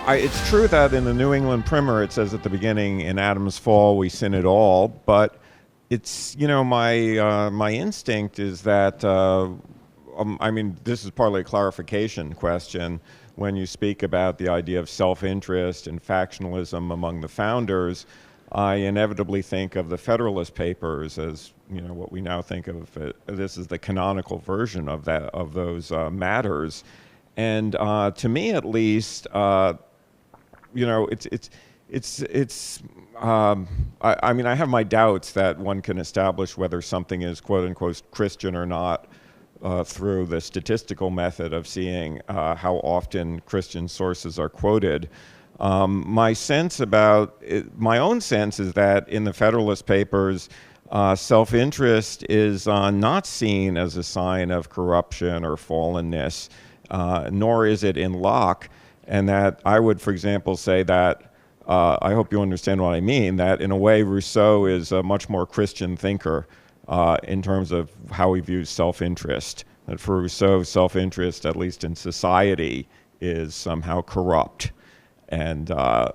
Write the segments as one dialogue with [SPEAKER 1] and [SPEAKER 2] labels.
[SPEAKER 1] It's true that in the New England Primer it says at the beginning, "In Adam's fall we sin it all," but it's, my instinct is that, this is partly a clarification question. When you speak about the idea of self-interest and factionalism among the founders, I inevitably think of the Federalist Papers as, what we now think of. This is the canonical version of those matters, and to me, at least, I have my doubts that one can establish whether something is quote unquote Christian or not through the statistical method of seeing how often Christian sources are quoted. My own sense is that in the Federalist Papers, self-interest is not seen as a sign of corruption or fallenness, nor is it in Locke. And that I would, for example, say that, I hope you understand what I mean, that in a way Rousseau is a much more Christian thinker in terms of how he views self-interest. That for Rousseau, self-interest, at least in society, is somehow corrupt. And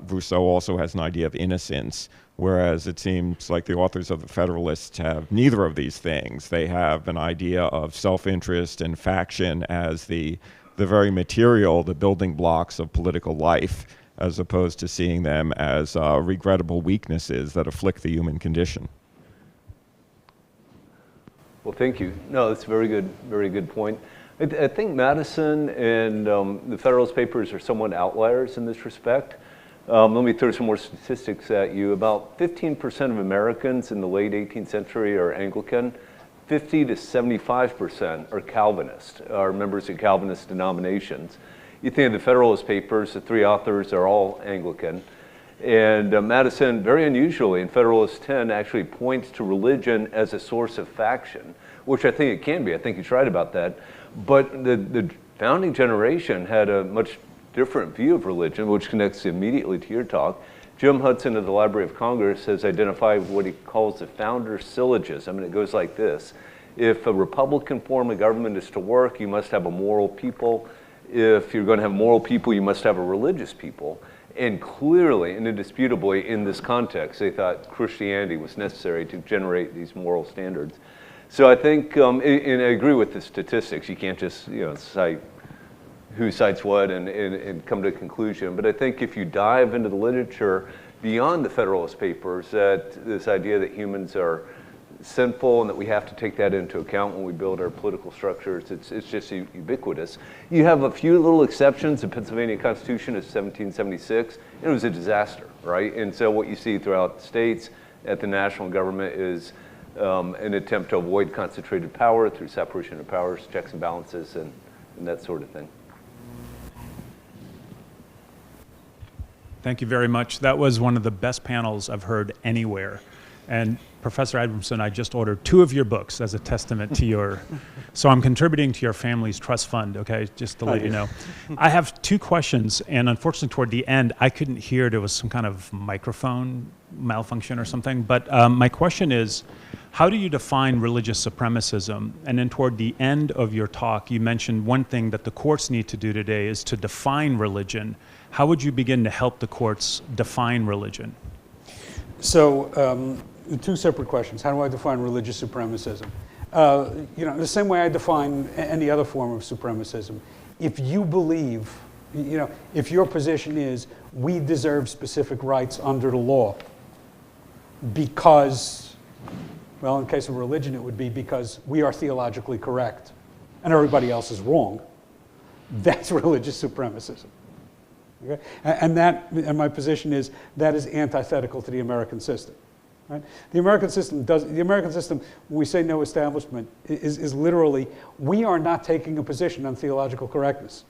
[SPEAKER 1] Rousseau also has an idea of innocence, whereas it seems like the authors of the Federalists have neither of these things. They have an idea of self-interest and faction as the very material, the building blocks of political life, as opposed to seeing them as regrettable weaknesses that afflict the human condition.
[SPEAKER 2] Well, thank you. No, that's a very good point. I think Madison and the Federalist Papers are somewhat outliers in this respect. Let me throw some more statistics at you. About 15% of Americans in the late 18th century are Anglican. 50 to 75% are Calvinist, are members of Calvinist denominations. You think of the Federalist Papers, the three authors are all Anglican. And Madison, very unusually, in Federalist 10, actually points to religion as a source of faction, which I think it can be. I think he's right about that. But the founding generation had a much different view of religion, which connects immediately to your talk. Jim Hudson of the Library of Congress has identified what he calls the founder's syllogism, and it goes like this. If a Republican form of government is to work, you must have a moral people. If you're going to have moral people, you must have a religious people. And clearly and indisputably in this context, they thought Christianity was necessary to generate these moral standards. So I think, and I agree with the statistics, you can't just cite who cites what and come to a conclusion. But I think if you dive into the literature beyond the Federalist Papers, that this idea that humans are sinful and that we have to take that into account when we build our political structures, it's just ubiquitous. You have a few little exceptions. The Pennsylvania Constitution is 1776. It was a disaster, right? And so what you see throughout the states at the national government is an attempt to avoid concentrated power through separation of powers, checks and balances, and that sort of thing.
[SPEAKER 3] Thank you very much. That was one of the best panels I've heard anywhere. And Professor Abramson, I just ordered 2 of your books as a testament to your, so I'm contributing to your family's trust fund, okay, just to let you know. I have 2 questions, and unfortunately toward the end, I couldn't hear, there was some kind of microphone malfunction or something, but my question is, how do you define religious supremacism? And then toward the end of your talk, you mentioned one thing that the courts need to do today is to define religion. How would you begin to help the courts define religion?
[SPEAKER 4] So, 2 separate questions. How do I define religious supremacism? The same way I define any other form of supremacism. If you believe, if your position is we deserve specific rights under the law because, well, in case of religion, it would be because we are theologically correct and everybody else is wrong, that's religious supremacism. Okay? And my position is that is antithetical to the American system. Right? The American system, when we say no establishment, is literally, we are not taking a position on theological correctness.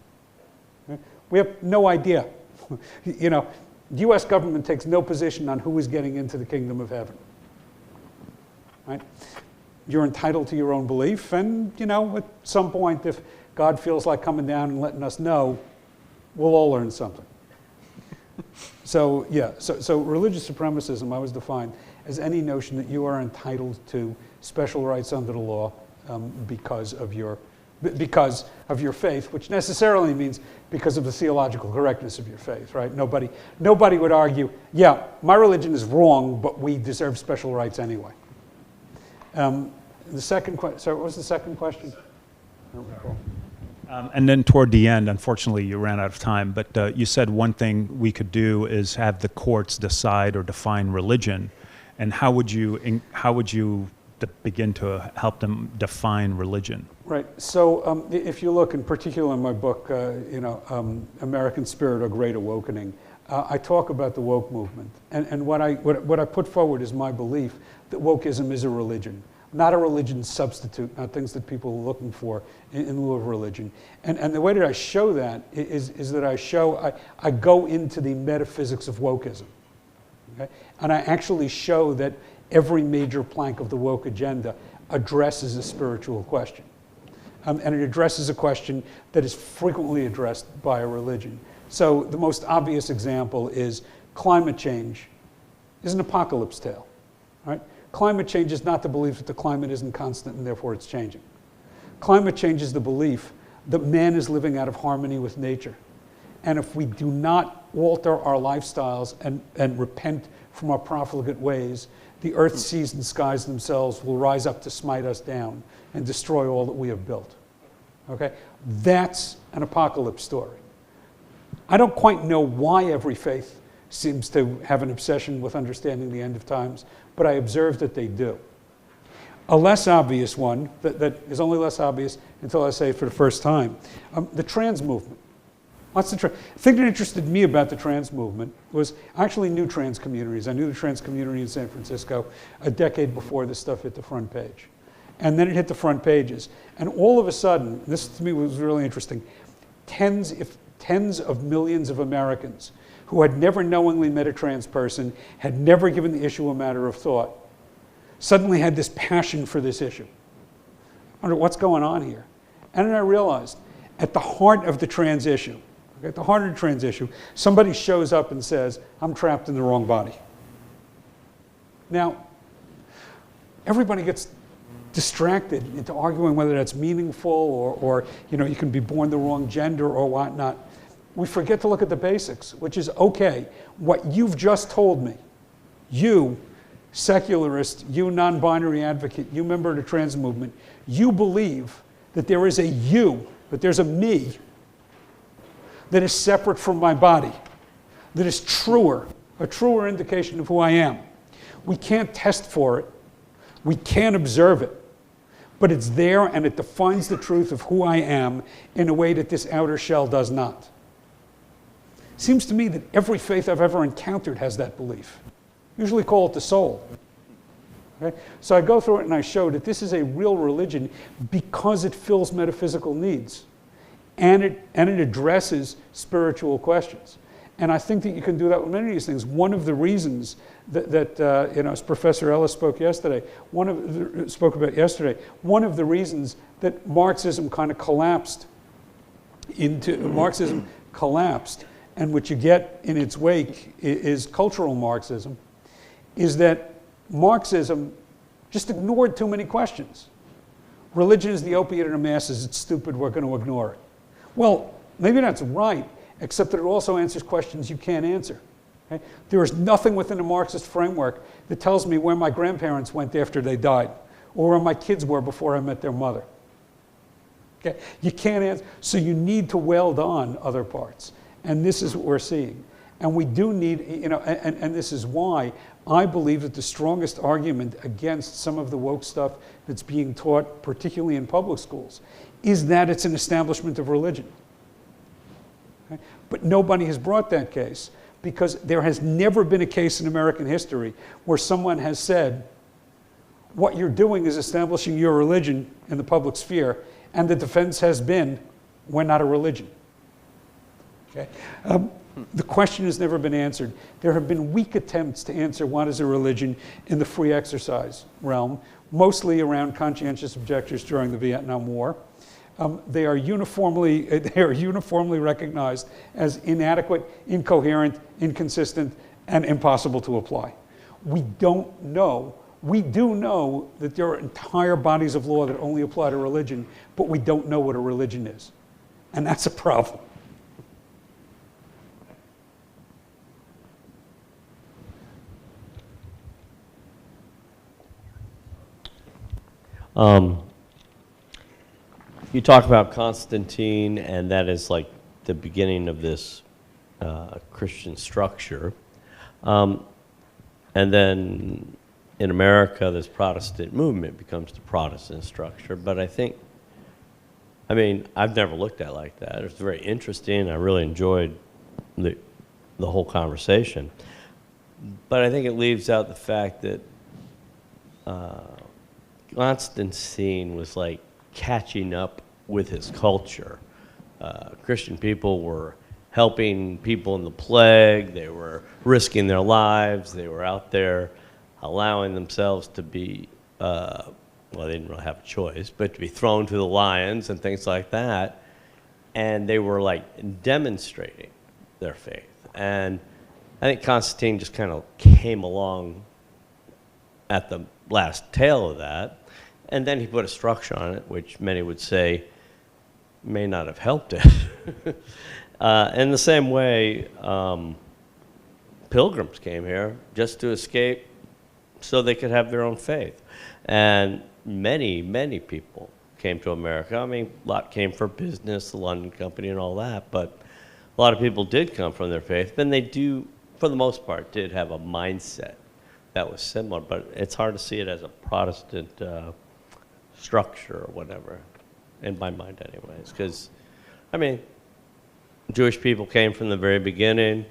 [SPEAKER 4] Right? We have no idea. The U.S. government takes no position on who is getting into the kingdom of heaven. Right? You're entitled to your own belief, and at some point, if God feels like coming down and letting us know, we'll all learn something. So religious supremacism, I was defined as any notion that you are entitled to special rights under the law because of your because of your faith, which necessarily means because of the theological correctness of your faith, right? Nobody would argue, yeah, my religion is wrong, but we deserve special rights anyway. The second question, sorry, what was the second question? I don't recall.
[SPEAKER 3] And then toward the end, unfortunately, you ran out of time, but you said one thing we could do is have the courts decide or define religion. And how would you begin to help them define religion?
[SPEAKER 4] Right. So if you look, in particular in my book, American Spirit or Great Awakening, I talk about the woke movement. And what I put forward is my belief that wokeism is a religion, not a religion substitute, not things that people are looking for in lieu of religion. And the way that I show that is that I go into the metaphysics of wokeism. Okay? And I actually show that every major plank of the woke agenda addresses a spiritual question. And it addresses a question that is frequently addressed by a religion. So the most obvious example is climate change is an apocalypse tale. Right? Climate change is not the belief that the climate isn't constant and therefore it's changing. Climate change is the belief that man is living out of harmony with nature. And if we do not alter our lifestyles and repent from our profligate ways, the earth, seas, and skies themselves will rise up to smite us down and destroy all that we have built. Okay? That's an apocalypse story. I don't quite know why every faith seems to have an obsession with understanding the end of times, but I observe that they do. A less obvious one, that is only less obvious until I say it for the first time, the trans movement. What's the thing that interested me about the trans movement was I actually knew trans communities. I knew the trans community in San Francisco a decade before this stuff hit the front page. And then it hit the front pages. And all of a sudden, this to me was really interesting, tens of millions of Americans who had never knowingly met a trans person, had never given the issue a matter of thought, suddenly had this passion for this issue. I wonder what's going on here. And then I realized at the heart of the trans issue, at the heart of the trans issue, somebody shows up and says, I'm trapped in the wrong body. Now, everybody gets distracted into arguing whether that's meaningful or you can be born the wrong gender or whatnot. We forget to look at the basics, which is, okay, what you've just told me, you, secularist, you non-binary advocate, you member of the trans movement, you believe that there is a you, that there's a me that is separate from my body, that is a truer indication of who I am. We can't test for it. We can't observe it. But it's there and it defines the truth of who I am in a way that this outer shell does not. Seems to me that every faith I've ever encountered has that belief. Usually call it the soul. Okay? So I go through it and I show that this is a real religion because it fills metaphysical needs. And it addresses spiritual questions. And I think that you can do that with many of these things. One of the reasons that as Professor Ellis spoke about yesterday, one of the reasons that Marxism kind of collapsed, and what you get in its wake is cultural Marxism, is that Marxism just ignored too many questions. Religion is the opiate of the masses, it's stupid, we're going to ignore it. Well, maybe that's right, except that it also answers questions you can't answer. Okay? There is nothing within the Marxist framework that tells me where my grandparents went after they died, or where my kids were before I met their mother. Okay? You can't answer, so you need to weld on other parts. And this is what we're seeing. And we do need, and this is why I believe that the strongest argument against some of the woke stuff that's being taught, particularly in public schools, is that it's an establishment of religion. Okay? But nobody has brought that case because there has never been a case in American history where someone has said, what you're doing is establishing your religion in the public sphere, and the defense has been, we're not a religion. Okay? The question has never been answered. There have been weak attempts to answer what is a religion in the free exercise realm, mostly around conscientious objectors during the Vietnam War. They are uniformly recognized as inadequate, incoherent, inconsistent, and impossible to apply. We don't know we do know that there are entire bodies of law that only apply to religion, but we don't know what a religion is. And that's a problem.
[SPEAKER 5] You talk about Constantine, and that is like the beginning of this Christian structure. And then in America, this Protestant movement becomes the Protestant structure. But I mean, I've never looked at it like that. It was very interesting. I really enjoyed the whole conversation. But I think it leaves out the fact that Constantine was like catching up with his culture. Christian people were helping people in the plague. They were risking their lives. They were out there allowing themselves to be, well, they didn't really have a choice, but to be thrown to the lions and things like that. And they were like demonstrating their faith. And I think Constantine just kind of came along at the last tail of that. And then he put a structure on it, which many would say may not have helped it. In the same way, pilgrims came here just to escape so they could have their own faith. And many, many people came to America. I mean, a lot came for business, the London Company and all that, but a lot of people did come from their faith. And they do, for the most part, did have a mindset that was similar, but it's hard to see it as a Protestant structure or whatever, in my mind anyways, because, I mean, Jewish people came from the very beginning.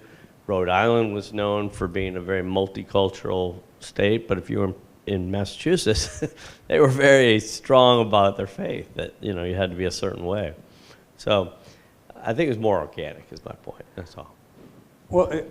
[SPEAKER 5] Rhode Island was known for being a very multicultural state, but if you were in Massachusetts, they were very strong about their faith, that, you know, you had to be a certain way. So I think it's more organic is my point, that's all.
[SPEAKER 4] Well,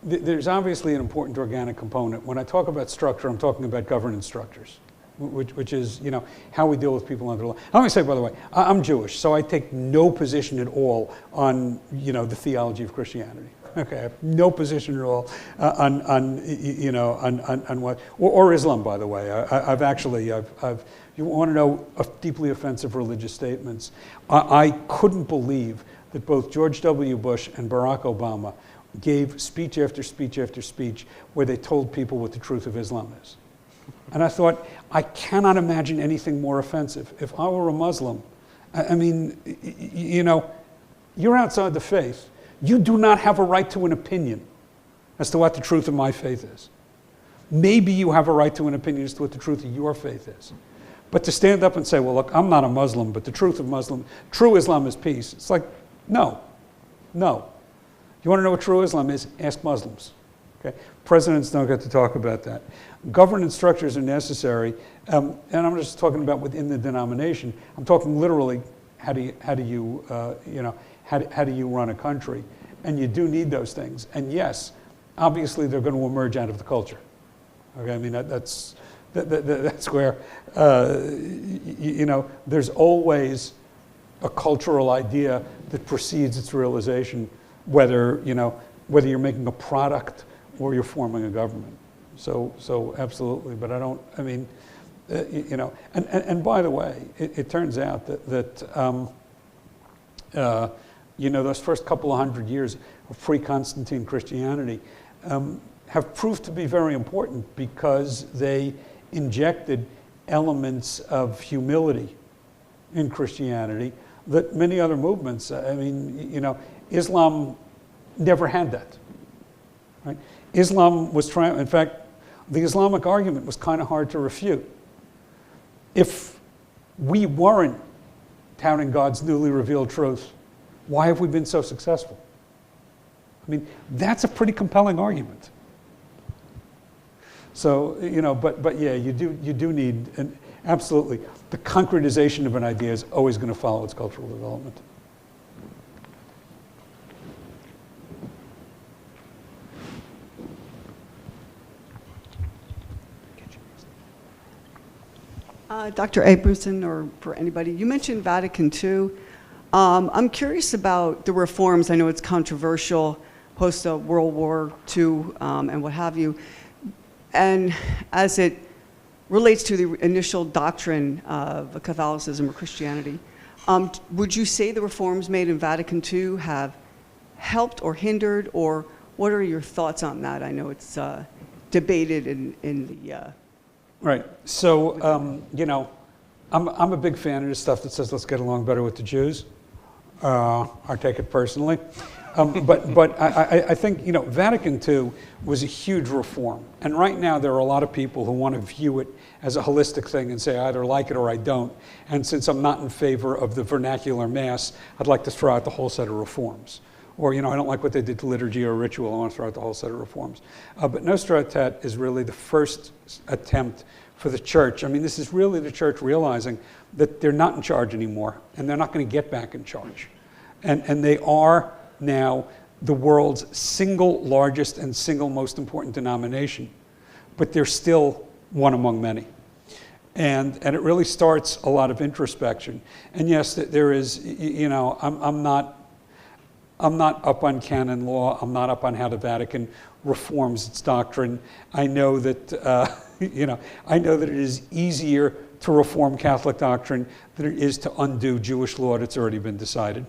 [SPEAKER 4] there's obviously an important organic component. When I talk about structure, I'm talking about governance structures, which is, you know, how we deal with people under law. Let me say, by the way, I'm Jewish, so I take no position at all on, you know, the theology of Christianity. Okay, I have no position at all on you know, on what, or Islam, by the way. I've you want to know deeply offensive religious statements? I couldn't believe that both George W. Bush and Barack Obama gave speech after speech after speech where they told people what the truth of Islam is. And I thought, I cannot imagine anything more offensive. If I were a Muslim, I mean, you know, you're outside the faith. You do not have a right to an opinion as to what the truth of my faith is. Maybe you have a right to an opinion as to what the truth of your faith is. But to stand up and say, well, look, I'm not a Muslim, but the truth of true Islam is peace. It's like, no. You want to know what true Islam is? Ask Muslims. Okay? Presidents don't get to talk about that. Governance structures are necessary, and I'm just talking about within the denomination. I'm talking literally, how do you run a country? And you do need those things. And yes, obviously they're going to emerge out of the culture. Okay, I mean that's where you know, there's always a cultural idea that precedes its realization, whether you're making a product or you're forming a government. So absolutely, but you know, and by the way, it turns out that you know, those first couple of hundred years of pre-Constantine Christianity have proved to be very important because they injected elements of humility in Christianity that many other movements, I mean, you know, Islam never had that, right? Islam was trying, in fact, the Islamic argument was kind of hard to refute. If we weren't touting God's newly revealed truth, why have we been so successful? I mean, that's a pretty compelling argument. So, you know, but yeah, you do need, and absolutely, the concretization of an idea is always going to follow its cultural development.
[SPEAKER 6] Dr. Abramson, or for anybody, you mentioned Vatican II. I'm curious about the reforms. I know it's controversial post World War II and what have you. and as it relates to the initial doctrine of Catholicism or Christianity, would you say the reforms made in Vatican II have helped or hindered, or what are your thoughts on that? I know it's debated in the...
[SPEAKER 4] Right. So, you know, I'm a big fan of this stuff that says let's get along better with the Jews. I take it personally. But I think, you know, Vatican II was a huge reform. And right now there are a lot of people who want to view it as a holistic thing and say I either like it or I don't. And since I'm not in favor of the vernacular Mass, I'd like to throw out the whole set of reforms. Or, you know, I don't like what they did to liturgy or ritual, I want to throw out the whole set of reforms. But Nostra Aetate is really the first attempt for the church. I mean, this is really the church realizing that they're not in charge anymore, and they're not going to get back in charge. And they are now the world's single largest and single most important denomination, but they're still one among many. And it really starts a lot of introspection. And yes, there is, you know, I'm not up on canon law. I'm not up on how the Vatican reforms its doctrine. I know that, you know, I know that it is easier to reform Catholic doctrine than it is to undo Jewish law that's already been decided.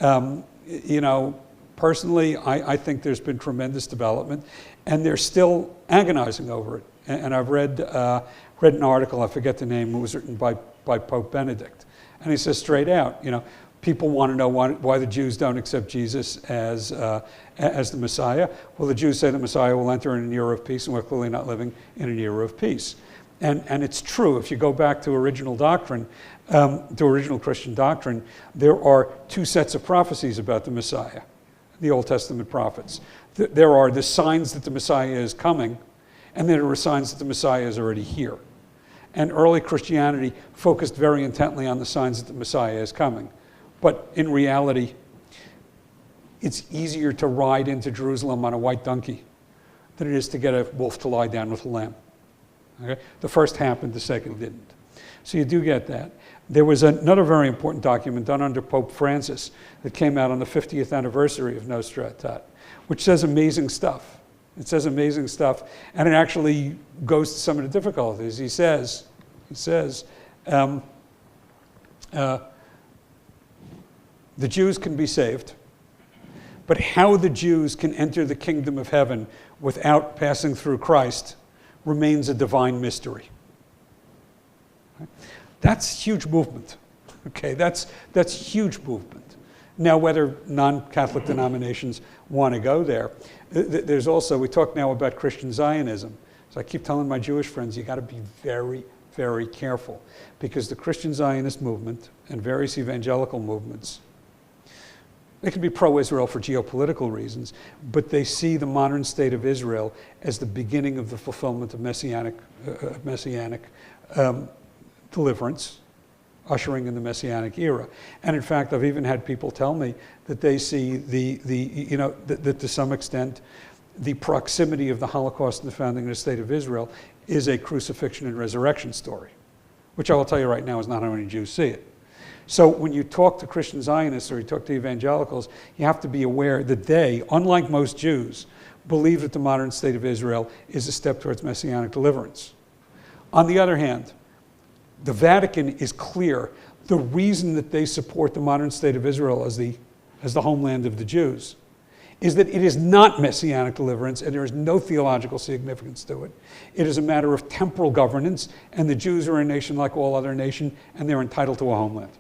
[SPEAKER 4] You know, personally, I think there's been tremendous development, and they're still agonizing over it. And I've read an article, I forget the name, it was written by Pope Benedict. And he says straight out, you know, people want to know why the Jews don't accept Jesus as the Messiah. Well, the Jews say the Messiah will enter in an era of peace, and we're clearly not living in an era of peace. And it's true, if you go back to original doctrine, to original Christian doctrine, there are two sets of prophecies about the Messiah, the Old Testament prophets. There are the signs that the Messiah is coming, and there are signs that the Messiah is already here. And early Christianity focused very intently on the signs that the Messiah is coming. But in reality, it's easier to ride into Jerusalem on a white donkey than it is to get a wolf to lie down with a lamb. Okay? The first happened, the second didn't. So you do get that. There was another very important document done under Pope Francis that came out on the 50th anniversary of Nostra Aetate, which says amazing stuff. It says amazing stuff, and it actually goes to some of the difficulties. He says, the Jews can be saved, but how the Jews can enter the kingdom of heaven without passing through Christ remains a divine mystery. That's huge movement. Okay, that's huge movement. Now, whether non-Catholic denominations want to go there, there's also, we talk now about Christian Zionism. So I keep telling my Jewish friends, you got to be very, very careful, because the Christian Zionist movement and various evangelical movements, they can be pro-Israel for geopolitical reasons, but they see the modern state of Israel as the beginning of the fulfillment of messianic deliverance, ushering in the Messianic era. And in fact, I've even had people tell me that they see that to some extent, the proximity of the Holocaust and the founding of the State of Israel is a crucifixion and resurrection story, which I will tell you right now is not how many Jews see it. So when you talk to Christian Zionists or you talk to evangelicals, you have to be aware that they, unlike most Jews, believe that the modern State of Israel is a step towards Messianic deliverance. On the other hand, the Vatican is clear. The reason that they support the modern State of Israel as the homeland of the Jews is that it is not Messianic deliverance, and there is no theological significance to it. It is a matter of temporal governance, and the Jews are a nation like all other nations, and they're entitled to a homeland.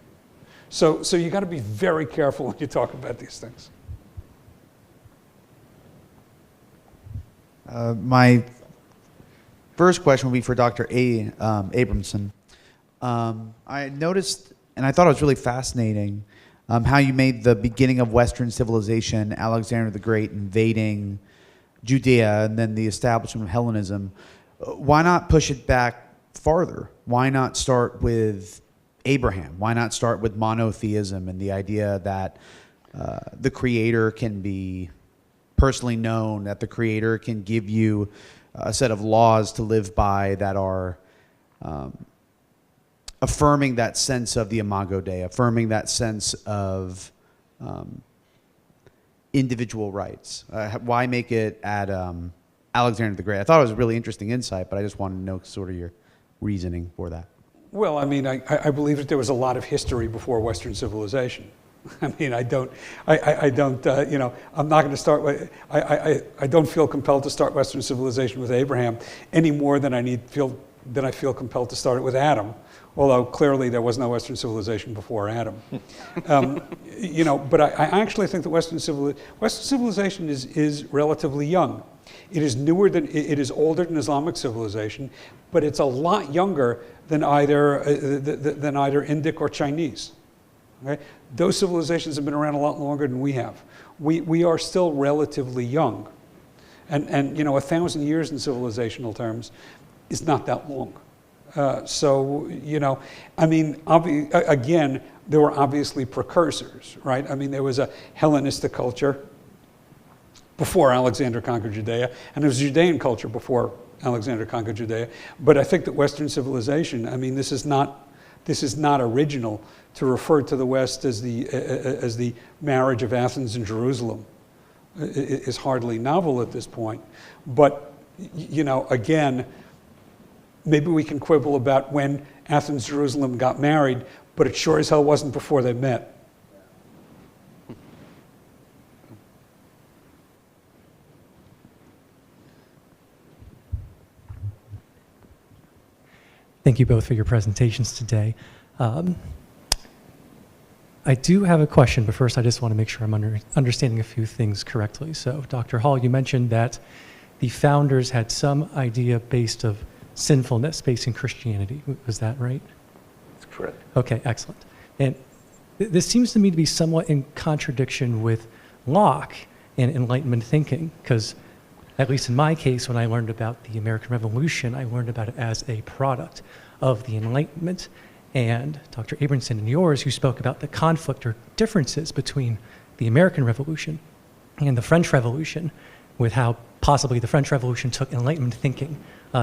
[SPEAKER 4] So you got to be very careful when you talk about these things.
[SPEAKER 7] My first question will be for Dr. Abramson. I noticed, and I thought it was really fascinating, how you made the beginning of Western civilization, Alexander the Great invading Judea, and then the establishment of Hellenism. Why not push it back farther? Why not start with Abraham? Why not start with monotheism and the idea that the Creator can be personally known, that the Creator can give you a set of laws to live by that are affirming that sense of the Imago Dei, affirming that sense of individual rights? Why make it at Alexander the Great. I thought it was a really interesting insight, but I just wanted to know sort of your reasoning for that.
[SPEAKER 4] Well, I mean, I believe that there was a lot of history before Western civilization. I mean, I don't, you know, I'm not going to start with, I don't feel compelled to start Western civilization with Abraham any more than I feel compelled to start it with Adam. Although clearly there was no Western civilization before Adam. You know, but I actually think that Western civilization is relatively young. It is newer than, it is older than Islamic civilization, but it's a lot younger than either Indic or Chinese. Okay? Those civilizations have been around a lot longer than we have. We are still relatively young. And you know, 1,000 years in civilizational terms is not that long. So, you know, I mean, again, there were obviously precursors, right? I mean, there was a Hellenistic culture before Alexander conquered Judea, and there was a Judean culture before Alexander conquered Judea. But I think that Western civilization, I mean, this is not original to refer to the West as the marriage of Athens and Jerusalem. It is hardly novel at this point. But, you know, again, maybe we can quibble about when Athens and Jerusalem got married, but it sure as hell wasn't before they met.
[SPEAKER 8] Thank you both for your presentations today. I do have a question, but first I just want to make sure I'm understanding a few things correctly. So, Dr. Hall, you mentioned that the founders had some idea based of sinfulness based in Christianity. Was that right?
[SPEAKER 2] That's correct.
[SPEAKER 8] Okay, excellent. And this seems to me to be somewhat in contradiction with Locke and Enlightenment thinking, because at least in my case, when I learned about the American Revolution, I learned about it as a product of the Enlightenment. And Dr. Abramson, in yours, you spoke about the conflict or differences between the American Revolution and the French Revolution, with how possibly the French Revolution took Enlightenment thinking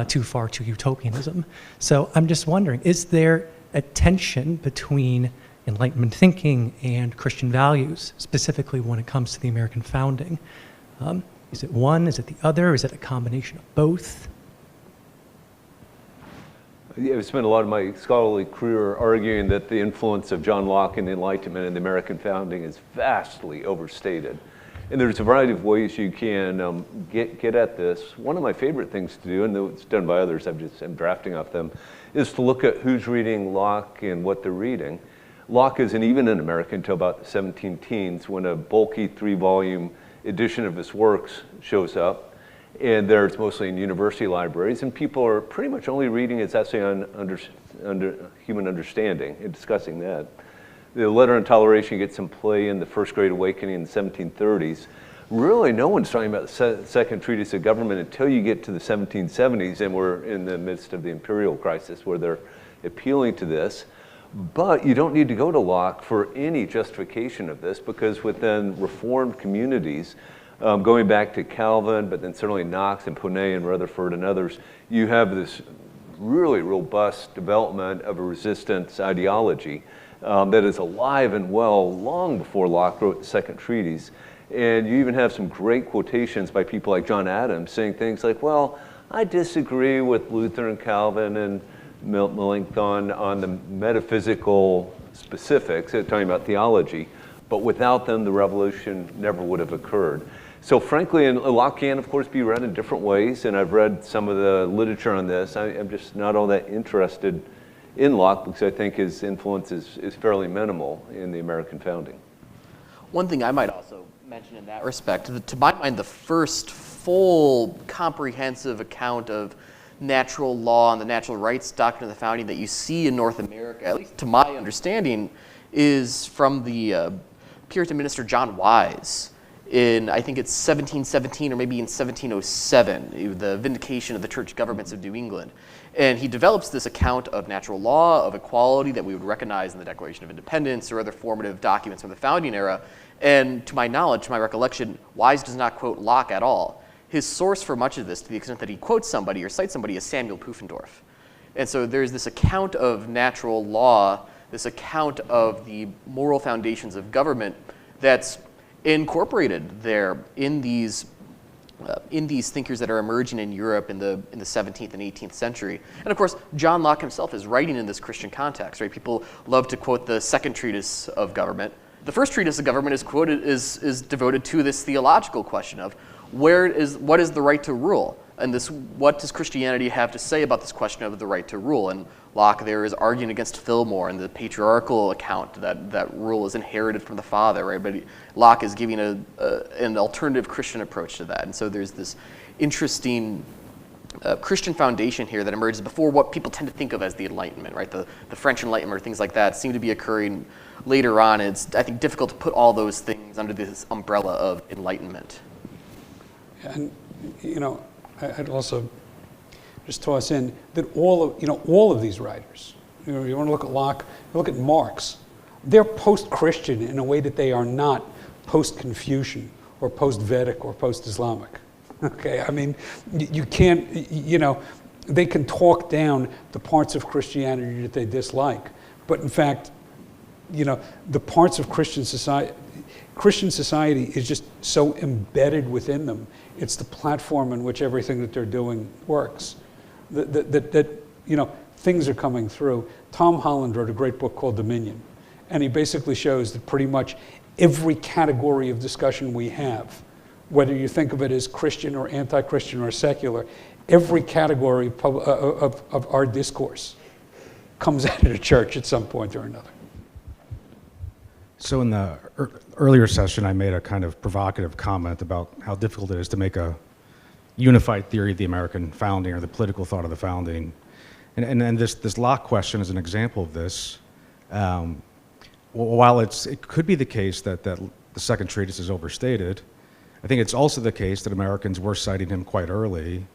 [SPEAKER 8] too far to utopianism. So I'm just wondering, is there a tension between Enlightenment thinking and Christian values, specifically when it comes to the American founding? Is it one? Is it the other? Is it a combination of both?
[SPEAKER 2] I've spent a lot of my scholarly career arguing that the influence of John Locke and the Enlightenment and the American founding is vastly overstated. And there's a variety of ways you can get at this. One of my favorite things to do, and it's done by others, I'm drafting off them, is to look at who's reading Locke and what they're reading. Locke isn't even in America until about the 17 teens, when a bulky 3-volume edition of his works shows up. And there it's mostly in university libraries, and people are pretty much only reading his essay on human understanding and discussing that. The Letter on Toleration gets some play in the First Great Awakening in the 1730s. Really, no one's talking about the Second Treatise of Government until you get to the 1770s, and we're in the midst of the imperial crisis where they're appealing to this. But you don't need to go to Locke for any justification of this, because within Reformed communities, going back to Calvin, but then certainly Knox and Ponet and Rutherford and others, you have this really robust development of a resistance ideology that is alive and well long before Locke wrote the Second Treatise. And you even have some great quotations by people like John Adams saying things like, well, I disagree with Luther and Calvin and Melanchthon on the metaphysical specifics, talking about theology, but without them the revolution never would have occurred. So frankly, and Locke can, of course, be read in different ways, and I've read some of the literature on this. I'm just not all that interested in Locke, because I think his influence is fairly minimal in the American founding.
[SPEAKER 9] One thing I might also mention in that respect, to my mind, the first full comprehensive account of natural law and the natural rights doctrine of the founding that you see in North America, at least to my understanding, is from the Puritan minister John Wise in, I think it's 1717 or maybe in 1707, the vindication of the church governments of New England. And he develops this account of natural law, of equality that we would recognize in the Declaration of Independence or other formative documents from the founding era. And to my knowledge, to my recollection, Wise does not quote Locke at all. His source for much of this, to the extent that he quotes somebody or cites somebody, is Samuel Pufendorf. And so there's this account of natural law, this account of the moral foundations of government that's incorporated there in these in these thinkers that are emerging in Europe in the 17th and 18th century. And of course, John Locke himself is writing in this Christian context, right? People love to quote the second treatise of government. The first treatise of government is devoted to this theological question of what is the right to rule? And what does Christianity have to say about this question of the right to rule? And Locke there is arguing against Fillmore and the patriarchal account that rule is inherited from the father, right? But Locke is giving an alternative Christian approach to that. And so there's this interesting Christian foundation here that emerges before what people tend to think of as the Enlightenment, right? The French Enlightenment or things like that seem to be occurring later on. And it's, I think, difficult to put all those things under this umbrella of Enlightenment.
[SPEAKER 4] And, I'd also just toss in that all of these writers, you want to look at Locke, look at Marx, they're post-Christian in a way that they are not post-Confucian or post-Vedic or post-Islamic. Okay, I mean, you can't, they can talk down the parts of Christianity that they dislike, but in fact, the parts of Christian society is just so embedded within them. It's the platform in which everything that they're doing works. That things are coming through. Tom Holland wrote a great book called Dominion, and he basically shows that pretty much every category of discussion we have, whether you think of it as Christian or anti-Christian or secular, every category of our discourse comes out of the church at some point or another.
[SPEAKER 10] So in the earlier session, I made a kind of provocative comment about how difficult it is to make a unified theory of the American founding or the political thought of the founding. And this Locke question is an example of this. While it could be the case that the second treatise is overstated, I think it's also the case that Americans were citing him quite early.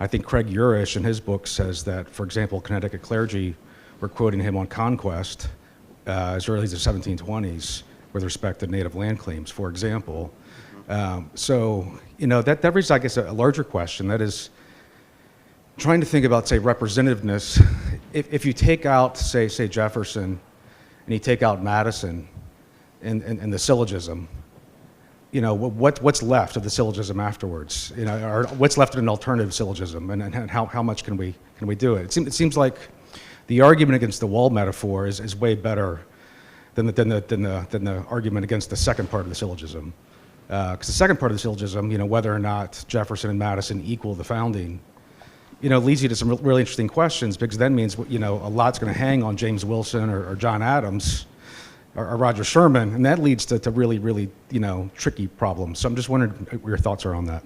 [SPEAKER 10] I think Craig Urish in his book says that, for example, Connecticut clergy were quoting him on conquest as early as the 1720s with respect to native land claims, for example. So, that raises, I guess, a larger question. That is trying to think about, say, representativeness. If you take out, say Jefferson, and you take out Madison and the syllogism, what's left of the syllogism afterwards? Or what's left of an alternative syllogism, and how much can we do it? It seems like the argument against the wall metaphor is way better than the argument against the second part of the syllogism. Because the second part of the syllogism, whether or not Jefferson and Madison equal the founding, leads you to some really interesting questions, because that means, a lot's going to hang on James Wilson or John Adams or Roger Sherman, and that leads to really, really, tricky problems. So I'm just wondering what your thoughts are on that.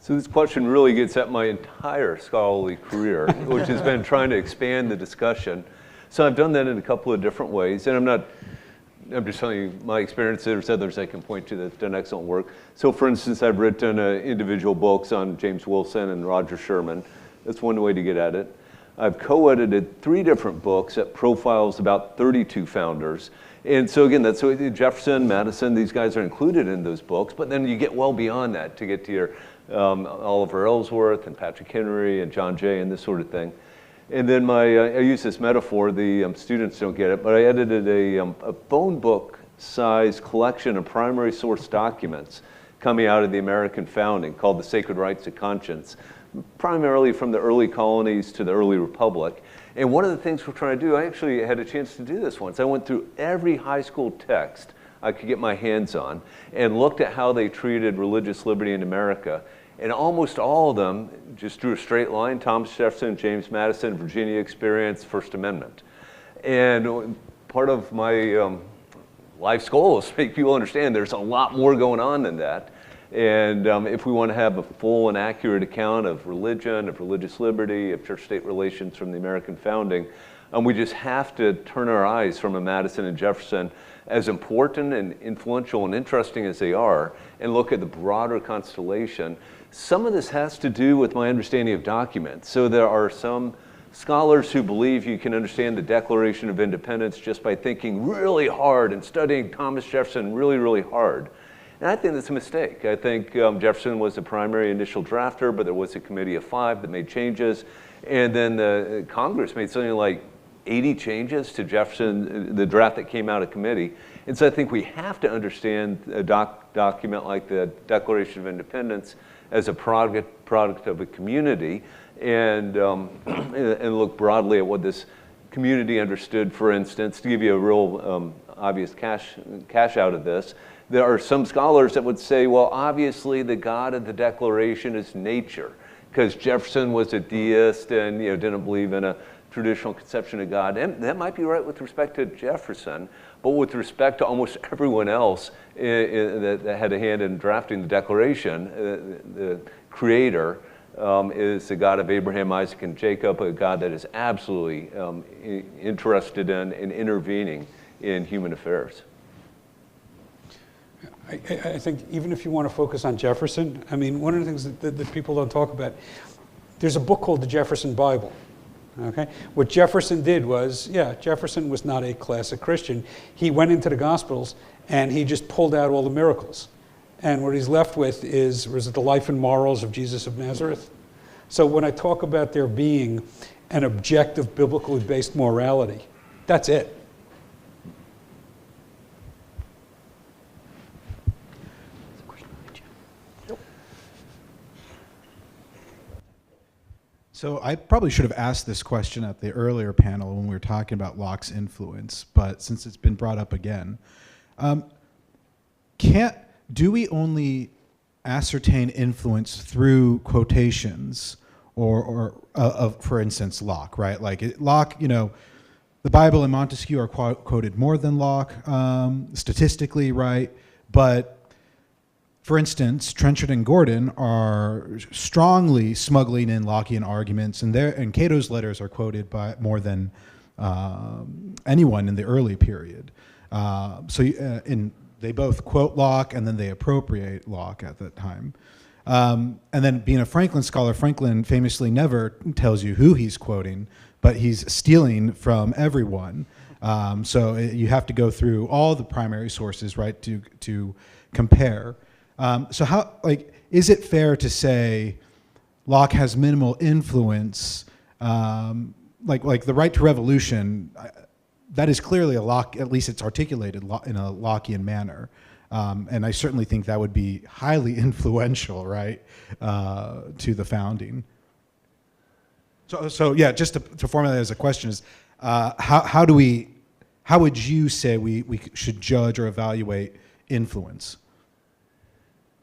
[SPEAKER 2] So this question really gets at my entire scholarly career, which has been trying to expand the discussion. So I've done that in a couple of different ways, and I'm just telling you my experience. There's others I can point to that's done excellent work. So for instance, I've written individual books on James Wilson and Roger Sherman. That's one way to get at it. I've co-edited 3 different books that profiles about 32 founders. And so again, that's so Jefferson, Madison, these guys are included in those books, but then you get well beyond that to get to your Oliver Ellsworth and Patrick Henry and John Jay and this sort of thing. And then I use this metaphor, the students don't get it, but I edited a phone book size collection of primary source documents coming out of the American founding called The Sacred Rights of Conscience, primarily from the early colonies to the early republic. And one of the things we're trying to do, I actually had a chance to do this once. I went through every high school text I could get my hands on and looked at how they treated religious liberty in America. And almost all of them just drew a straight line: Thomas Jefferson, James Madison, Virginia experience, First Amendment. And part of my life's goal is to make people understand there's a lot more going on than that. And if we want to have a full and accurate account of religion, of religious liberty, of church-state relations from the American founding, we just have to turn our eyes from a Madison and Jefferson, as important and influential and interesting as they are, and look at the broader constellation. Some of this has to do with my understanding of documents. So there are some scholars who believe you can understand the Declaration of Independence just by thinking really hard and studying Thomas Jefferson really, really hard. And I think that's a mistake. I think Jefferson was the primary initial drafter, but there was a committee of 5 that made changes. And then the Congress made something like 80 changes to Jefferson, the draft that came out of committee. And so I think we have to understand a document like the Declaration of Independence as a product of a community, and look broadly at what this community understood. For instance, to give you a real obvious cash out of this, there are some scholars that would say, well, obviously the God of the Declaration is nature, because Jefferson was a deist and didn't believe in a traditional conception of God. And that might be right with respect to Jefferson, but with respect to almost everyone else that had a hand in drafting the Declaration, the creator is the God of Abraham, Isaac, and Jacob, a God that is absolutely interested in and intervening in human affairs.
[SPEAKER 4] I think even if you want to focus on Jefferson, I mean, one of the things that people don't talk about, there's a book called the Jefferson Bible. Okay? What Jefferson did was, Jefferson was not a classic Christian. He went into the Gospels and he just pulled out all the miracles. And what he's left with was it the life and morals of Jesus of Nazareth? So when I talk about there being an objective, biblically based morality, that's it.
[SPEAKER 11] So I probably should have asked this question at the earlier panel when we were talking about Locke's influence, but since it's been brought up again, do we only ascertain influence through quotations or for instance, Locke, right? Like Locke, the Bible and Montesquieu are quoted more than Locke, statistically, right? But for instance, Trenchard and Gordon are strongly smuggling in Lockean arguments, and Cato's letters are quoted by more than anyone in the early period. They both quote Locke, and then they appropriate Locke at that time. And then being a Franklin scholar, Franklin famously never tells you who he's quoting, but he's stealing from everyone. So you have to go through all the primary sources, right, to compare. So how, is it fair to say Locke has minimal influence, like the right to revolution, that is clearly a Locke, at least it's articulated in a Lockean manner. And I certainly think that would be highly influential, right, to the founding. So yeah, just to formulate as a question is, how would you say we should judge or evaluate influence?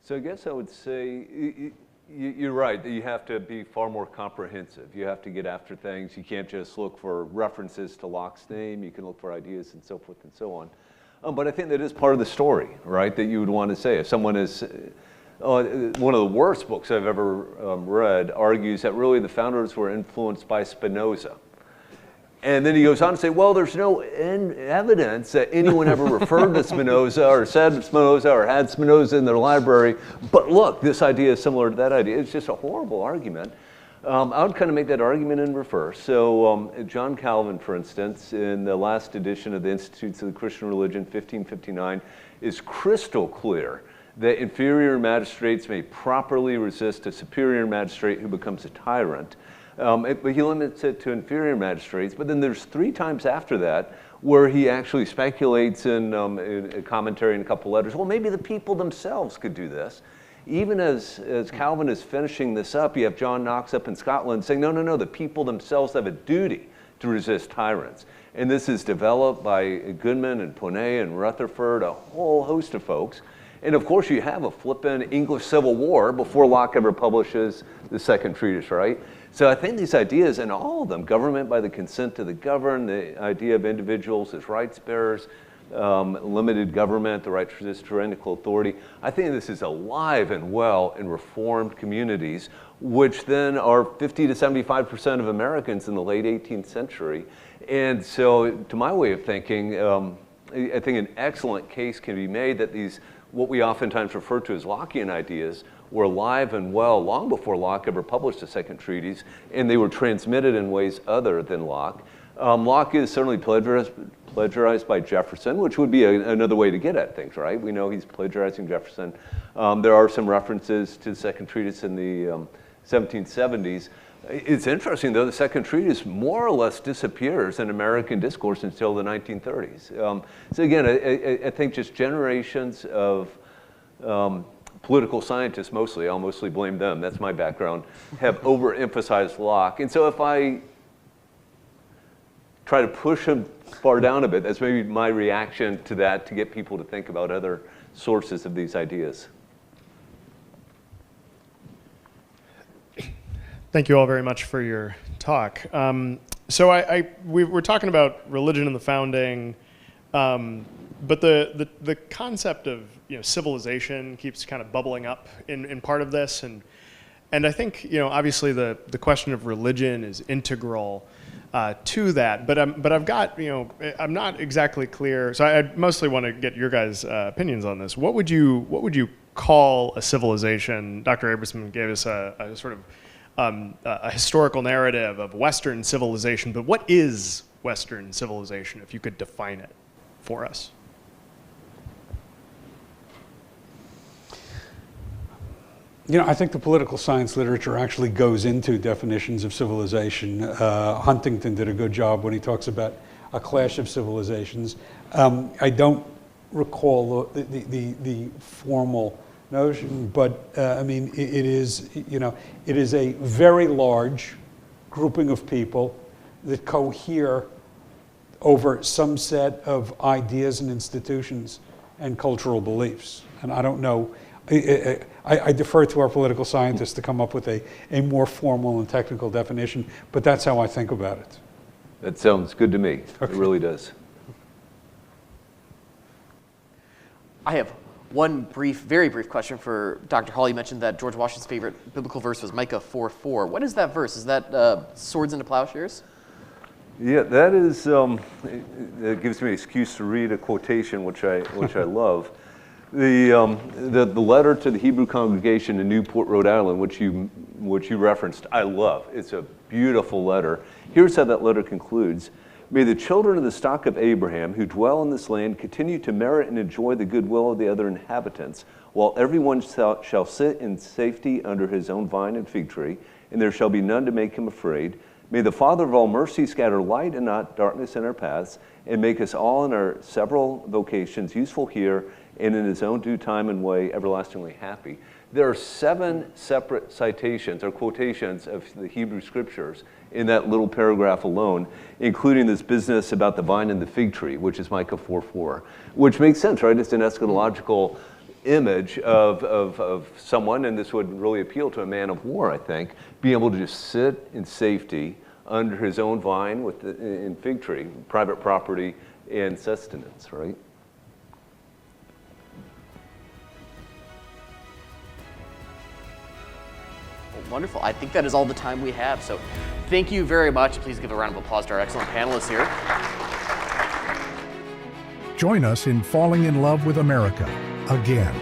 [SPEAKER 2] So I guess I would say you're right, that you have to be far more comprehensive. You have to get after things. You can't just look for references to Locke's name. You can look for ideas and so forth and so on. But I think that is part of the story, right, that you would want to say. If someone is, one of the worst books I've ever read argues that really the founders were influenced by Spinoza. And then he goes on to say, well, there's no evidence that anyone ever referred to Spinoza or said Spinoza or had Spinoza in their library. But look, this idea is similar to that idea. It's just a horrible argument. I would kind of make that argument in reverse. So John Calvin, for instance, in the last edition of the Institutes of the Christian Religion, 1559, is crystal clear that inferior magistrates may properly resist a superior magistrate who becomes a tyrant. But he limits it to inferior magistrates. But then there's 3 times after that where he actually speculates in a commentary and a couple letters, well, maybe the people themselves could do this. Even as Calvin is finishing this up, you have John Knox up in Scotland saying, no, the people themselves have a duty to resist tyrants. And this is developed by Goodman and Ponet and Rutherford, a whole host of folks. And of course, you have a flippin' English Civil War before Locke ever publishes the second treatise, right? So I think these ideas, and all of them, government by the consent of the governed, the idea of individuals as rights bearers, limited government, the right to resist tyrannical authority, I think this is alive and well in Reformed communities, which then are 50 to 75% of Americans in the late 18th century. And so to my way of thinking, I think an excellent case can be made that these, what we oftentimes refer to as Lockean ideas, were alive and well long before Locke ever published a second treatise, and they were transmitted in ways other than Locke. Locke is certainly plagiarized by Jefferson, which would be another way to get at things, right? We know he's plagiarizing Jefferson. There are some references to the second treatise in the 1770s. It's interesting, though, the second treatise more or less disappears in American discourse until the 1930s. So again, I think just generations of political scientists, mostly, I'll mostly blame them, that's my background, have overemphasized Locke. And so if I try to push him far down a bit, that's maybe my reaction to that, to get people to think about other sources of these ideas.
[SPEAKER 12] Thank you all very much for your talk. So we're talking about religion and the founding, but the concept of civilization keeps kind of bubbling up in part of this, and I think obviously the question of religion is integral to that. But I've got I'm not exactly clear. So I mostly want to get your guys' opinions on this. What would you call a civilization? Dr. Abramson gave us a sort of a historical narrative of Western civilization, but what is Western civilization, if you could define it for us?
[SPEAKER 4] I think the political science literature actually goes into definitions of civilization. Huntington did a good job when he talks about a clash of civilizations. I don't recall the formal notion, but I mean, it is a very large grouping of people that cohere over some set of ideas and institutions and cultural beliefs. And I don't know, I defer to our political scientists to come up with a more formal and technical definition, but that's how I think about it.
[SPEAKER 2] That sounds good to me.
[SPEAKER 4] Okay.
[SPEAKER 2] It really does.
[SPEAKER 9] I have one very brief question for Dr. Hall. You mentioned that George Washington's favorite biblical verse was Micah 4:4. What is that verse? Is that swords into plowshares?
[SPEAKER 2] Yeah, that is. That gives me an excuse to read a quotation, which I love. The letter to the Hebrew congregation in Newport, Rhode Island, which you referenced, I love. It's a beautiful letter. Here's how that letter concludes. May the children of the stock of Abraham who dwell in this land continue to merit and enjoy the goodwill of the other inhabitants, while everyone shall sit in safety under his own vine and fig tree, and there shall be none to make him afraid. May the Father of all mercy scatter light and not darkness in our paths, and make us all in our several vocations useful here, and in his own due time and way everlastingly happy. There are 7 separate citations or quotations of the Hebrew scriptures in that little paragraph alone, including this business about the vine and the fig tree, which is Micah 4:4, which makes sense, right? It's an eschatological image of someone, and this would really appeal to a man of war, I think, being able to just sit in safety under his own vine in fig tree, private property and sustenance, right?
[SPEAKER 9] Wonderful. I think that is all the time we have. So thank you very much. Please give a round of applause to our excellent panelists here.
[SPEAKER 13] Join us in falling in love with America again.